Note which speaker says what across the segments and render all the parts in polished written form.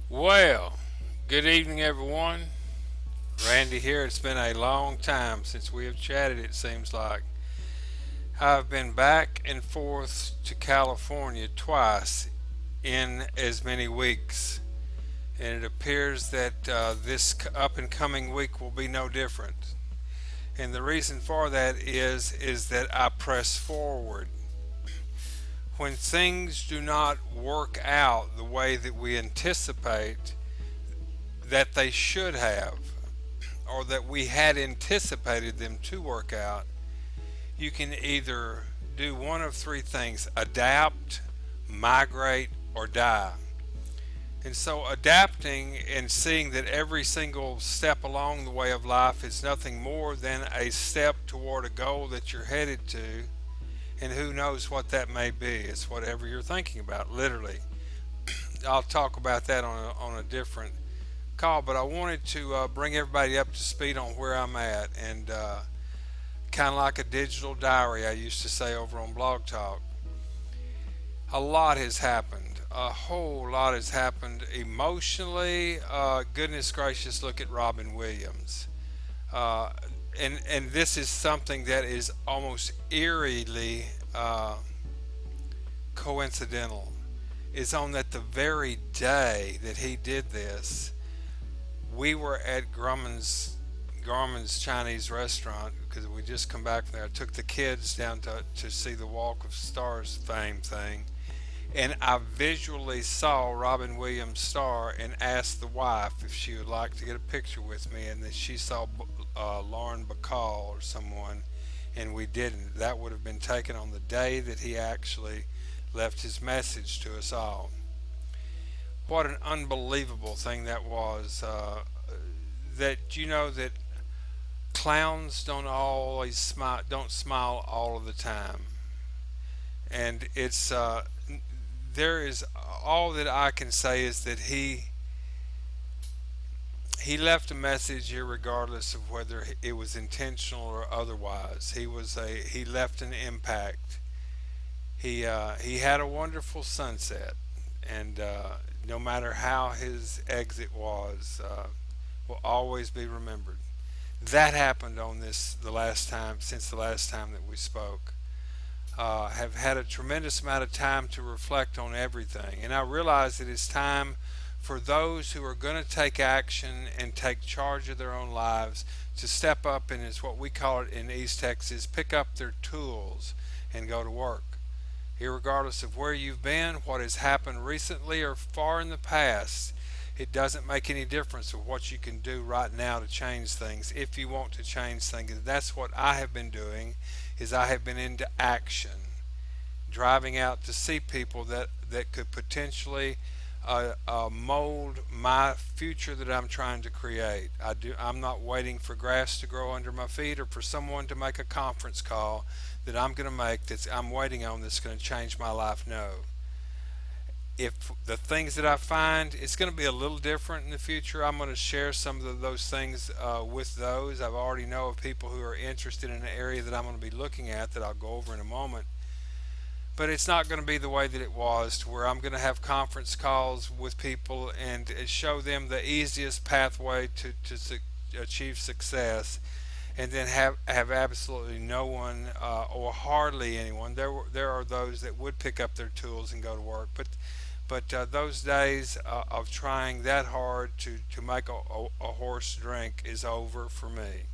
Speaker 1: Well, good evening, everyone. Randy here. It's been a long time since we have chatted, it seems like. I've been back and forth to California twice in as many weeks, and it appears that this up and coming week will be no different. And the reason for that is that I press forward. When things do not work out the way that we anticipate that they should have, or that we had anticipated them to work out, you can either do one of three things: adapt, migrate, or die. And so, adapting and seeing that every single step along the way of life is nothing more than a step toward a goal that you're headed to, and who knows what that may be. It's whatever you're thinking about, literally. I'll talk about that on a different call, but I wanted to bring everybody up to speed on where I'm at, and kind of like a digital diary, I used to say over on Blog Talk. A lot has happened. A whole lot has happened emotionally. Goodness gracious, look at Robin Williams. Uh, and this is something that is almost eerily coincidental. Is on that the very day that he did this, we were at Grumman's Chinese restaurant because we just come back from there. I took the kids down to see the Walk of Stars fame thing, and I visually saw Robin Williams' star and asked the wife if she would like to get a picture with me, and then she saw Lauren Bacall or someone, and we didn't. That would have been taken on the day that he actually left his message to us all. What an unbelievable thing that was. That that clowns don't always smile, don't smile all of the time, and it's there is all that I can say is that he left a message here, regardless of whether it was intentional or otherwise. He left an impact. He had a wonderful sunset, and no matter how his exit was, will always be remembered. That happened on the last time, since the last time that we spoke. Have had a tremendous amount of time to reflect on everything, and I realize that it's time for those who are going to take action and take charge of their own lives to step up and, is what we call it in East Texas, pick up their tools and go to work. Irregardless of where you've been, what has happened recently or far in the past, it doesn't make any difference of what you can do right now to change things if you want to change things. And that's what I have been doing, is I have been into action, driving out to see people that could potentially mold my future that I'm trying to create. I'm not waiting for grass to grow under my feet or for someone to make a conference call that I'm going to make that I'm waiting on that's going to change my life. No. If the things that I find, it's going to be a little different in the future. I'm going to share some of those things with those. I've already know of people who are interested in an area that I'm going to be looking at that I'll go over in a moment. But it's not going to be the way that it was, to where I'm going to have conference calls with people and show them the easiest pathway to achieve success, and then have absolutely no one or hardly anyone. There are those that would pick up their tools and go to work, but those days of trying that hard to make a horse drink is over for me.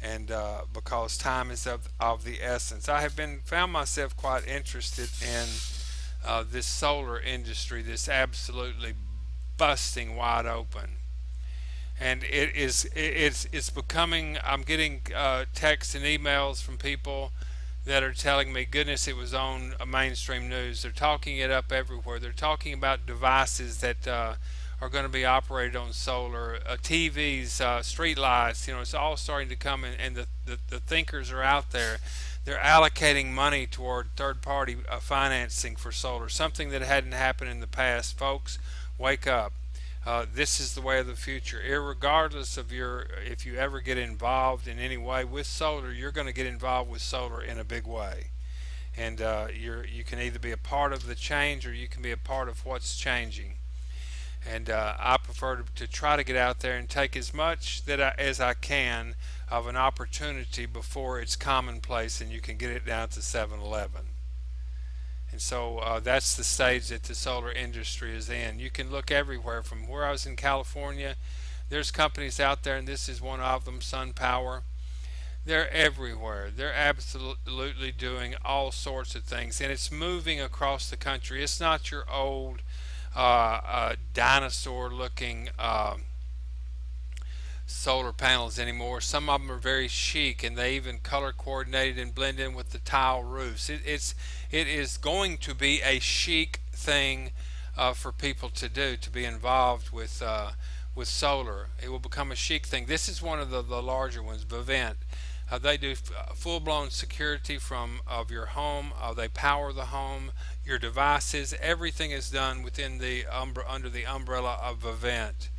Speaker 1: And because time is of the essence, I have been found myself quite interested in this solar industry that's absolutely busting wide open, and it's becoming. I'm getting texts and emails from people that are telling me, goodness, it was on mainstream news. They're talking it up everywhere. They're talking about devices that are going to be operated on solar, TVs, street lights. It's all starting to come in, and the thinkers are out there. They're allocating money toward third-party financing for solar, something that hadn't happened in the past. Folks, wake up. This is the way of the future. Irregardless of if you ever get involved in any way with solar, you're going to get involved with solar in a big way. And you can either be a part of the change or you can be a part of what's changing. And I prefer to try to get out there and take as much as I can of an opportunity before it's commonplace and you can get it down to 7-Eleven. And so that's the stage that the solar industry is in. You can look everywhere. From where I was in California, there's companies out there, and this is one of them, SunPower. They're everywhere. They're absolutely doing all sorts of things, and it's moving across the country. It's not your old dinosaur-looking solar panels anymore. Some of them are very chic, and they even color coordinated and blend in with the tile roofs. It is going to be a chic thing for people to do, to be involved with solar. It will become a chic thing. This is one of the larger ones, Vivint. They do full-blown security from of your home. They power the home, your devices. Everything is done within the under the umbrella of Vivint,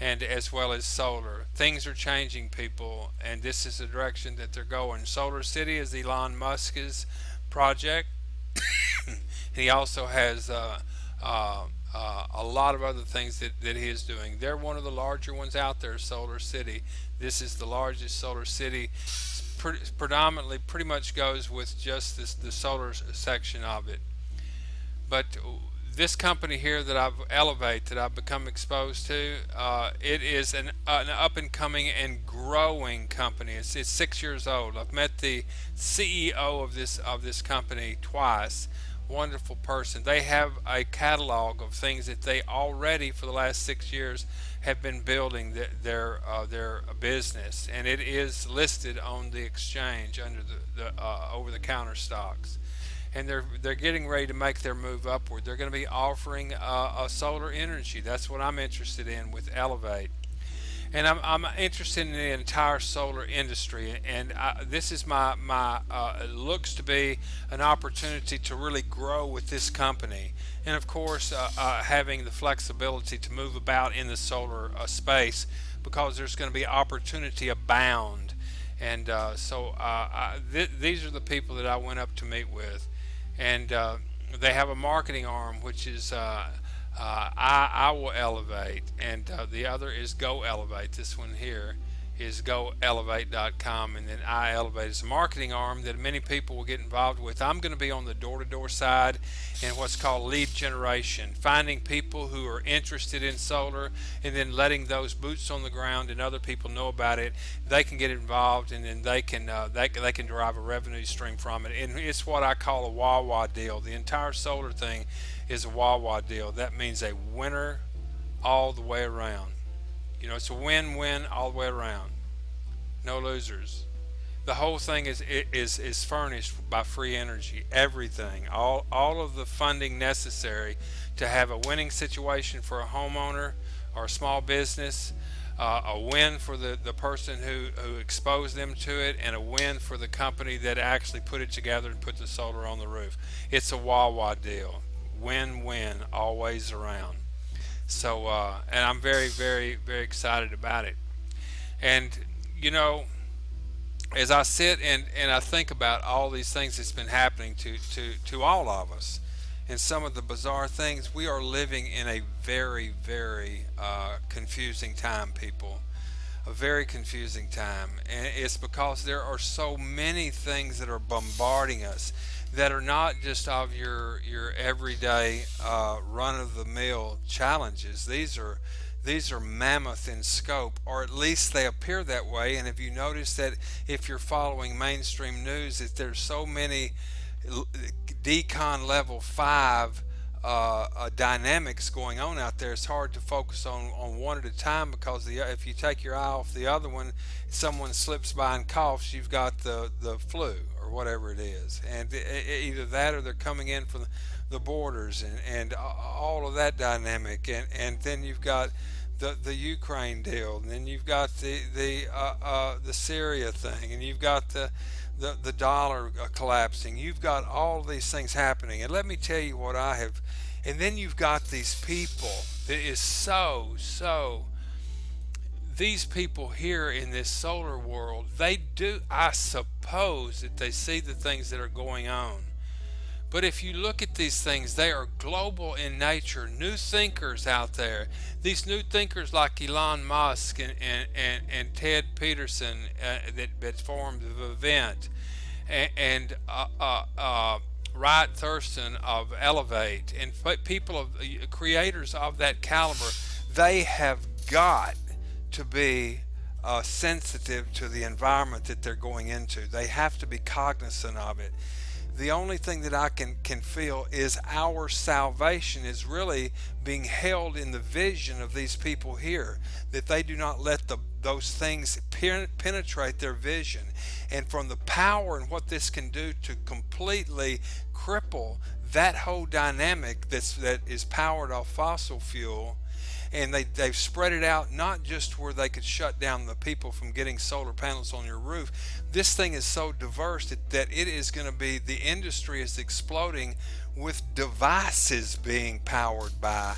Speaker 1: and as well as solar. Things are changing, people, and this is the direction that they're going. Solar City is Elon Musk's project. He also has a lot of other things that he is doing. They're one of the larger ones out there, Solar City. This is the largest solar city. Predominantly, pretty much goes with just the solar section of it. But this company here that I've become exposed to, it is an up and coming and growing company. It's 6 years old. I've met the CEO of this company twice. Wonderful person. They have a catalog of things that they already for the last 6 years have been building their business, and it is listed on the exchange under the over the counter stocks. And they're getting ready to make their move upward. They're going to be offering a solar energy. That's what I'm interested in with Elevate. And I'm interested in the entire solar industry, and this is my it looks to be an opportunity to really grow with this company, and of course having the flexibility to move about in the solar space, because there's going to be opportunity abound. And these are the people that I went up to meet with, and they have a marketing arm which is I will elevate, and the other is Go Elevate. This one here is goelevate.com, and then I Elevate is a marketing arm that many people will get involved with. I'm going to be on the door-to-door side and what's called lead generation, finding people who are interested in solar, and then letting those boots on the ground and other people know about it. They can get involved, and then they can derive a revenue stream from it. And it's what I call a wah-wah deal. The entire solar thing is a wah-wah deal. That means a winner all the way around. You know, it's a win-win all the way around. No losers. The whole thing is furnished by free energy. Everything, all of the funding necessary to have a winning situation for a homeowner or a small business, a win for the person who exposed them to it, and a win for the company that actually put it together and put the solar on the roof. It's a wah-wah deal. Win-win, always around. So, and I'm very, very, very excited about it. And, you know, as I sit and I think about all these things that's been happening to all of us, and some of the bizarre things, we are living in a very, very confusing time, people. A very confusing time. And it's because there are so many things that are bombarding us that are not just of your everyday run-of-the-mill challenges. These are mammoth in scope, or at least they appear that way. And if you notice that, if you're following mainstream news, that there's so many decon level 5 dynamics going on out there, it's hard to focus on one at a time, because if you take your eye off the other one, someone slips by and coughs, you've got the flu or whatever it is. And either that, or they're coming in from the borders, and all of that dynamic. And then you've got the Ukraine deal, and then you've got the Syria thing, and you've got the dollar collapsing. You've got all these things happening, and let me tell you what I have. And then you've got these people that is so these people here in this solar world, they do, I suppose, that they see the things that are going on, But if you look at these things, they are global in nature. New thinkers out there, these new thinkers like Elon Musk and Ted Peterson that formed the event, and Wright Thurston of Elevate, and people of creators of that caliber, they have got to be sensitive to the environment that they're going into. They have to be cognizant of it. The only thing that I can feel is our salvation is really being held in the vision of these people here, that they do not let those things penetrate their vision. And from the power and what this can do to completely cripple that whole dynamic that is powered off fossil fuel, and they've spread it out, not just where they could shut down the people from getting solar panels on your roof. This thing is so diverse that it is going to be, the industry is exploding with devices being powered by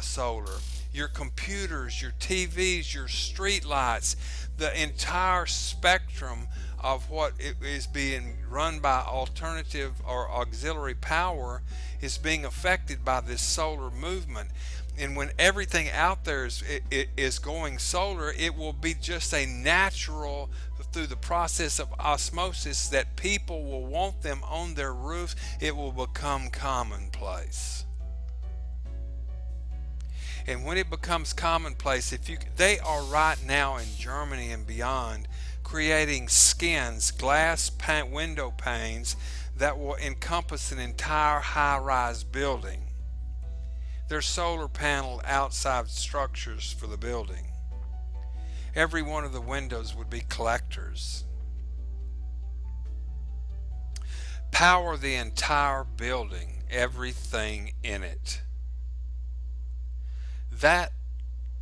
Speaker 1: solar. Your computers, your TVs, your street lights, the entire spectrum of what it is being run by alternative or auxiliary power is being affected by this solar movement. And when everything out there is going solar, it will be just a natural, through the process of osmosis, that people will want them on their roof. It will become commonplace. And when it becomes commonplace, they are right now in Germany and beyond creating skins, glass window panes that will encompass an entire high-rise building. They're solar panel outside structures for the building. Every one of the windows would be collectors. Power the entire building, everything in it. That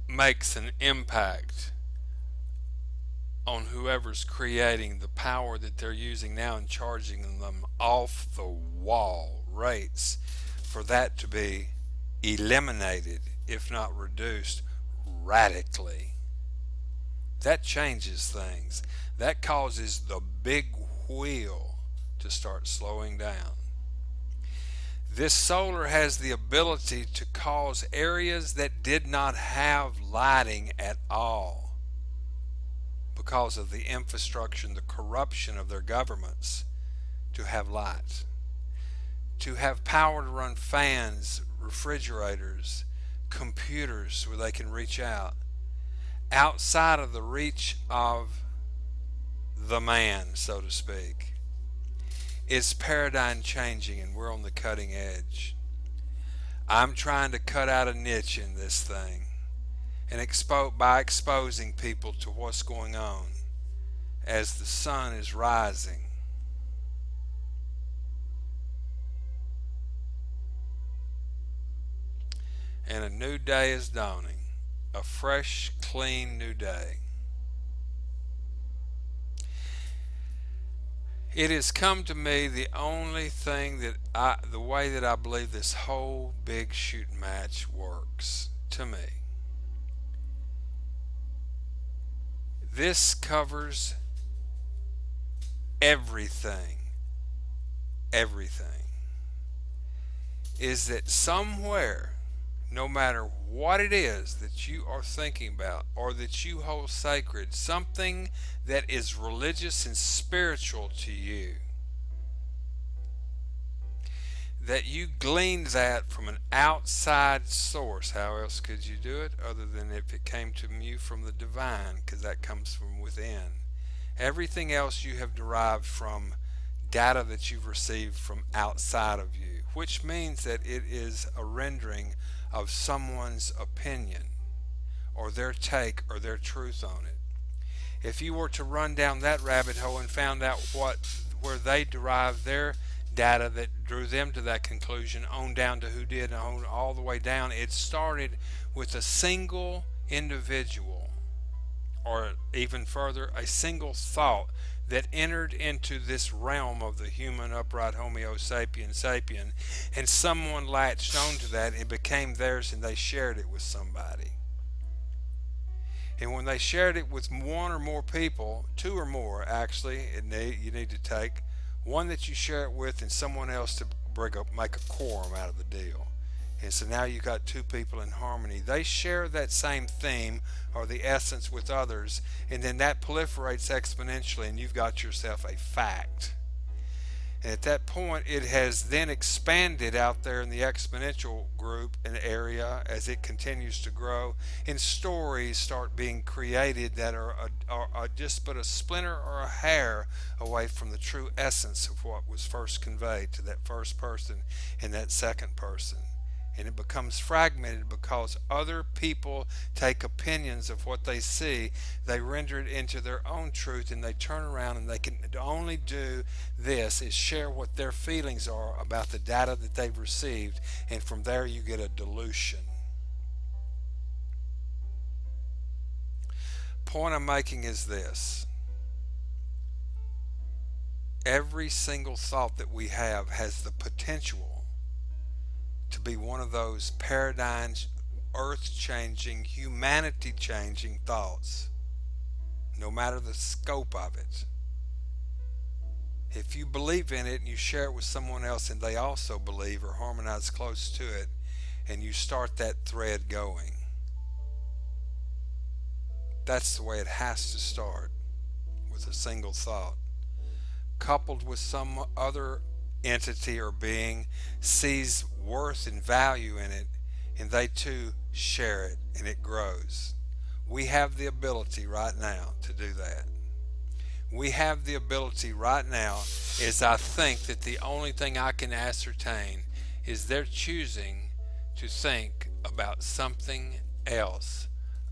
Speaker 1: makes an impact on whoever's creating the power that they're using now and charging them off the wall rates for that to be eliminated, if not reduced, radically. That changes things. That causes the big wheel to start slowing down. This solar has the ability to cause areas that did not have lighting at all because of the infrastructure and the corruption of their governments to have lights, to have power to run fans, refrigerators, computers where they can reach out outside of the reach of the man, so to speak. It's paradigm changing, and we're on the cutting edge. I'm trying to cut out a niche in this thing and by exposing people to what's going on as the sun is rising. And a new day is dawning, a fresh, clean new day. It has come to me the only thing the way that I believe this whole big shooting match works to me. This covers everything. Everything. Is that somewhere, no matter what it is that you are thinking about or that you hold sacred, something that is religious and spiritual to you, that you gleaned that from an outside source. How else could you do it other than if it came to you from the divine, because that comes from within. Everything else you have derived from data that you've received from outside of you, which means that it is a rendering of someone's opinion or their take or their truth on it. If you were to run down that rabbit hole and found out where they derived their data that drew them to that conclusion, on down to who did, on all the way down, it started with a single individual, or even further, a single thought that entered into this realm of the human upright Homo sapien sapien, and someone latched onto that and it became theirs, and they shared it with somebody. And when they shared it with one or more people, two or more actually, you need to take one that you share it with and someone else to make a quorum out of the deal. And so now you got two people in harmony. They share that same theme or the essence with others, and then that proliferates exponentially, and you've got yourself a fact. And at that point, it has then expanded out there in the exponential group and area as it continues to grow. And stories start being created that are just but a splinter or a hair away from the true essence of what was first conveyed to that first person and that second person. And it becomes fragmented because other people take opinions of what they see, they render it into their own truth, and they turn around and they can only do this is share what their feelings are about the data that they've received, and from there you get a dilution. Point I'm making is this: every single thought that we have has the potential to be one of those paradigms, earth-changing, humanity-changing thoughts, no matter the scope of it. If you believe in it and you share it with someone else and they also believe or harmonize close to it, and you start that thread going, that's the way it has to start, with a single thought, coupled with some other entity or being sees worth and value in it, and they too share it, and it grows. We have the ability right now to do that. We have the ability right now, as I think that the only thing I can ascertain is they're choosing to think about something else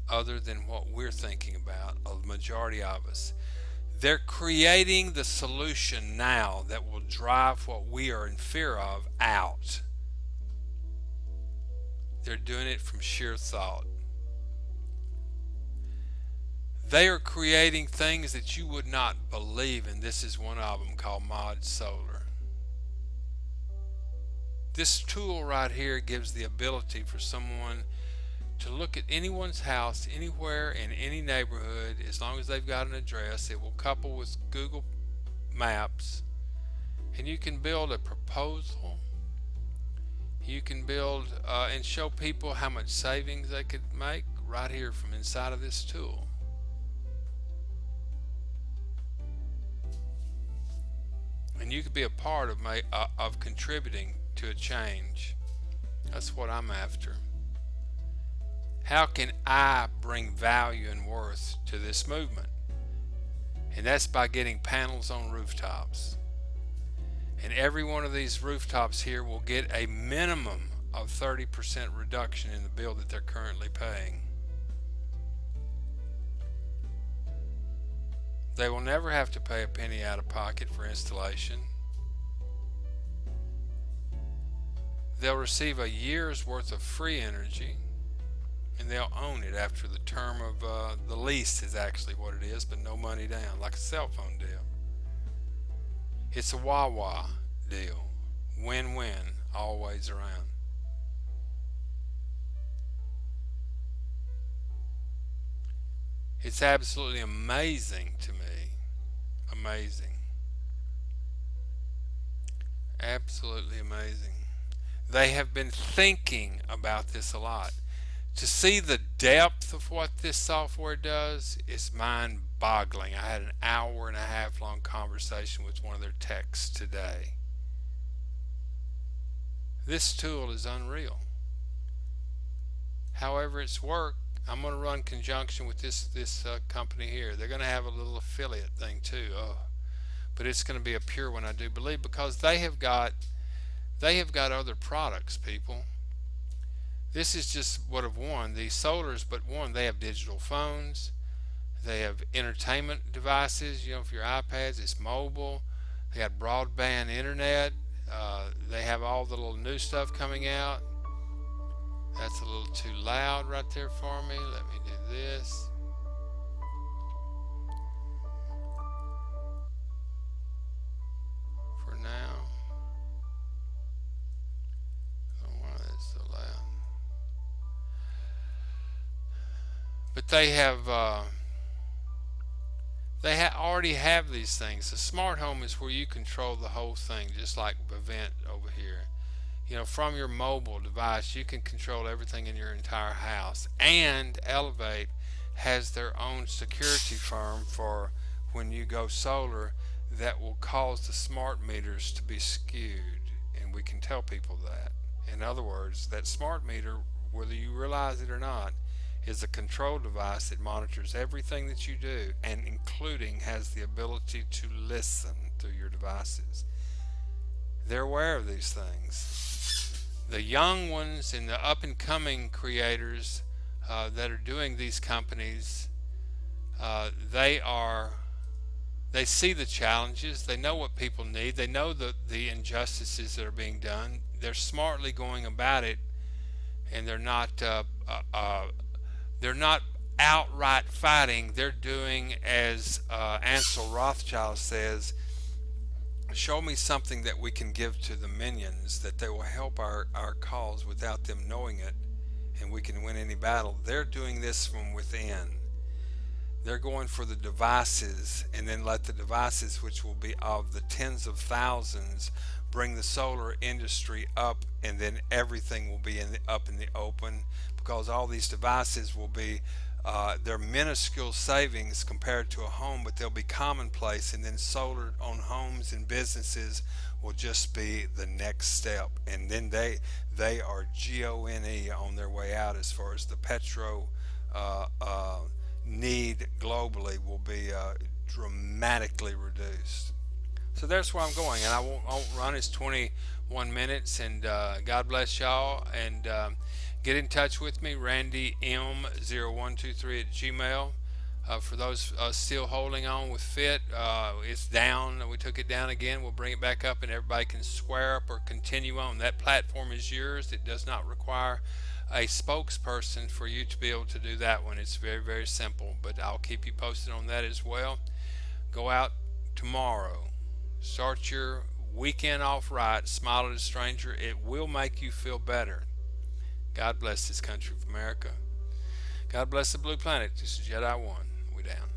Speaker 1: other than what we're thinking about, a majority of us. They're creating the solution now that will drive what we are in fear of out. They're doing it from sheer thought. They are creating things that you would not believe, and this is one of them, called Mod Solar. This tool right here gives the ability for someone to look at anyone's house anywhere in any neighborhood, as long as they've got an address. It will couple with Google Maps, and you can build a proposal. You can build and show people how much savings they could make right here from inside of this tool. And you could be a part of contributing to a change. That's what I'm after. How can I bring value and worth to this movement? And that's by getting panels on rooftops. And every one of these rooftops here will get a minimum of 30% reduction in the bill that they're currently paying. They will never have to pay a penny out of pocket for installation. They'll receive a year's worth of free energy, and they'll own it after the term of the lease is actually what it is, but no money down, like a cell phone deal. It's a wah-wah deal. Win-win, always around. It's absolutely amazing to me. Amazing. Absolutely amazing. They have been thinking about this a lot. To see the depth of what this software does is mind-boggling. I had an hour-and-a-half long conversation with one of their techs today. This tool is unreal. However, it's work. I'm going to run conjunction with this company here. They're going to have a little affiliate thing too. But it's going to be a pure one, I do believe, because they have got other products, people. This is just what of one. The solar is but one. They have digital phones. They have entertainment devices, for your iPads. It's mobile. They got broadband internet. They have all the little new stuff coming out. That's a little too loud right there for me. Let me do this. For now. I don't know why that's so loud. But they have They already have these things. A smart home is where you control the whole thing, just like Vivint over here. You know, from your mobile device, you can control everything in your entire house. And Elevate has their own security firm for when you go solar that will cause the smart meters to be skewed. And we can tell people that. In other words, that smart meter, whether you realize it or not, is a control device that monitors everything that you do and including has the ability to listen through your devices. They're aware of these things. The young ones and the up and coming creators that are doing these companies, they are they see the challenges, they know what people need, they know the injustices that are being done. They're smartly going about it, and they're not outright fighting. They're doing as Ansel Rothschild says, show me something that we can give to the minions that they will help our cause without them knowing it, and we can win any battle. They're doing this from within. They're going for the devices, and then let the devices, which will be of the tens of thousands, bring the solar industry up, and then everything will be up in the open, because all these devices will be they're minuscule savings compared to a home, but they'll be commonplace, and then solar on homes and businesses will just be the next step, and then they are GONE on their way out as far as the petro need globally will be dramatically reduced. So that's where I'm going, and I won't run. It's 21 minutes, and God bless y'all. And get in touch with me, Randy M0123 at Gmail. For those still holding on with Fit, it's down. We took it down again. We'll bring it back up, and everybody can square up or continue on. That platform is yours. It does not require a spokesperson for you to be able to do that one. It's very, very simple, but I'll keep you posted on that as well. Go out tomorrow. Start your weekend off right. Smile at a stranger. It will make you feel better. God bless this country of America. God bless the blue planet. This is Jedi One. We down.